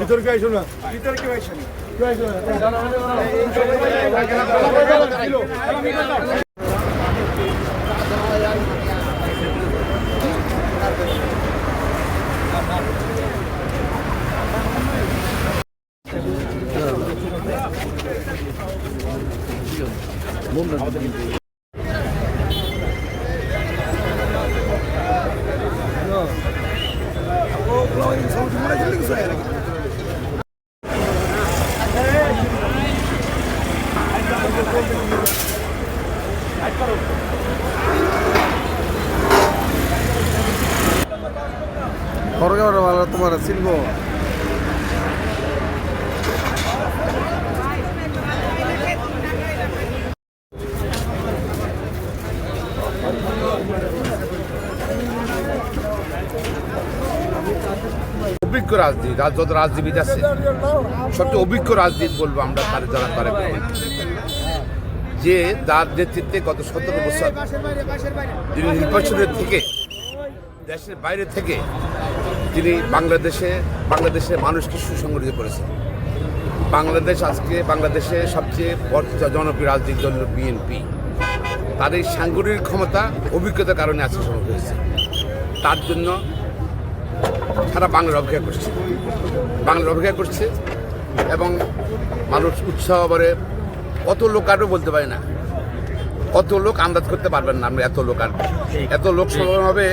ভিতরে কি আইসো না ভিতরে কি আইসো ভালো তোমার চিনবো অভিজ্ঞ রাজনীতি যত রাজনীতিবিদ আছে সবচেয়ে অভিজ্ঞ রাজনীতি বলবো আমরা যারা তারেক রহমান, যে তার নেতৃত্বে গত 17 বছর তিনি নির্বাচনের থেকে দেশের বাইরে থেকে তিনি বাংলাদেশের মানুষকে সুসংগঠিত করেছেন। বাংলাদেশে সবচেয়ে জনপ্রিয় রাজনৈতিক দল বিএনপি, তার এই সাংগঠনিক ক্ষমতা অভিজ্ঞতার কারণে আজকে সম্ভব হয়েছে। তার জন্য সারা বাংলার অপেক্ষা করছে এবং মানুষ উৎসাহ করে। কত লোক আরও বলতে পারি না, কত লোক আন্দাজ করতে পারবেন না আমরা, এত লোক সমাগম হবে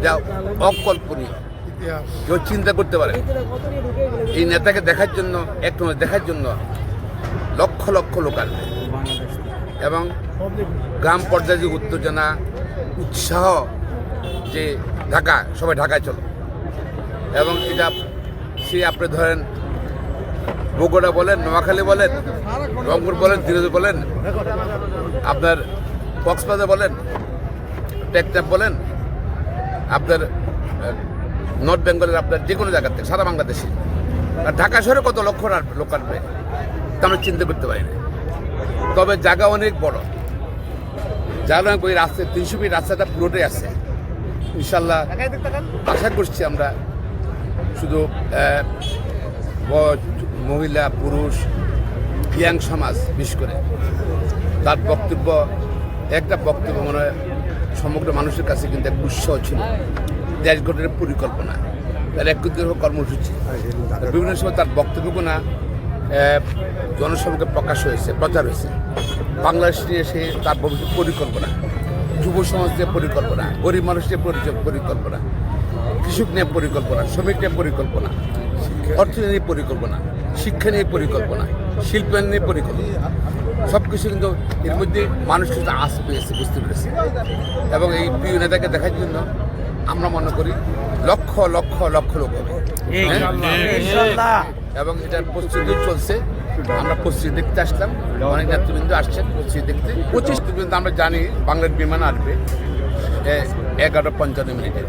যা অকল্পনীয়, কেউ চিন্তা করতে পারে। এই নেতাকে দেখার জন্য লক্ষ লক্ষ লোক আসবে এবং গ্রাম পর্যায়ে যে উত্তেজনা উৎসাহ, যে সবাই ঢাকায় চলো, এবং এটা সে আপনি ধরেন বগুড়া বলেন, নোয়াখালী বলেন, রংপুর বলেন, দিনাজপুর বলেন, আপনার কক্সবাজার বলেন, টেকনাফ বলেন, আপনার নর্থ বেঙ্গলের আপনার যে কোনো জায়গা থেকে সারা বাংলাদেশে, আর ঢাকা শহরে কত লক্ষ লোক আসবে তা আমরা চিন্তা করতে পারি না। তবে জায়গা অনেক বড়, জায়গা ওই রাস্তা 300 ফিট রাস্তাটা পুরোটাই আছে। ইনশাল্লাহ আশা করছি আমরা শুধু মহিলা পুরুষ ইয়াং সমাজ বিশেষ করে তার একটা বক্তব্য মনে হয় সমগ্র মানুষের কাছে কিন্তু এক উৎসাহ ছিল। দেশ গঠনের পরিকল্পনা, তার একত্রিত কর্মসূচি, বিভিন্ন সময় তার বক্তব্যগুলো জনসভাকে প্রচার হয়েছে। বাংলাদেশ নিয়ে এসে তার ভবিষ্যৎ পরিকল্পনা, যুব সমাজ নিয়ে পরিকল্পনা, গরিব মানুষ নিয়ে পরিকল্পনা, কৃষক নিয়ে পরিকল্পনা, শ্রমিক নিয়ে পরিকল্পনা, অর্থনীতি নিয়ে পরিকল্পনা, শিক্ষা নিয়ে পরিকল্পনা, শিল্পায়ন নিয়ে পরিকল্পনা, সব কিছু কিন্তু এর মধ্যে মানুষ কিন্তু আশ পেয়েছে, বুঝতে পেরেছে। এবং এই প্রিয় নেতাকে দেখার জন্য আমরা মনে করি লক্ষ লক্ষ লক্ষ লোক হবে এবং এটার প্রস্তুতি চলছে। আমরা প্রস্তুতি দেখতে আসলাম, অনেক নেতৃবৃন্দ আসছেন প্রস্তুতি দেখতে। 25 পর্যন্ত আমরা জানি বাংলার বিমান আসবে 11:55 মিনিটে।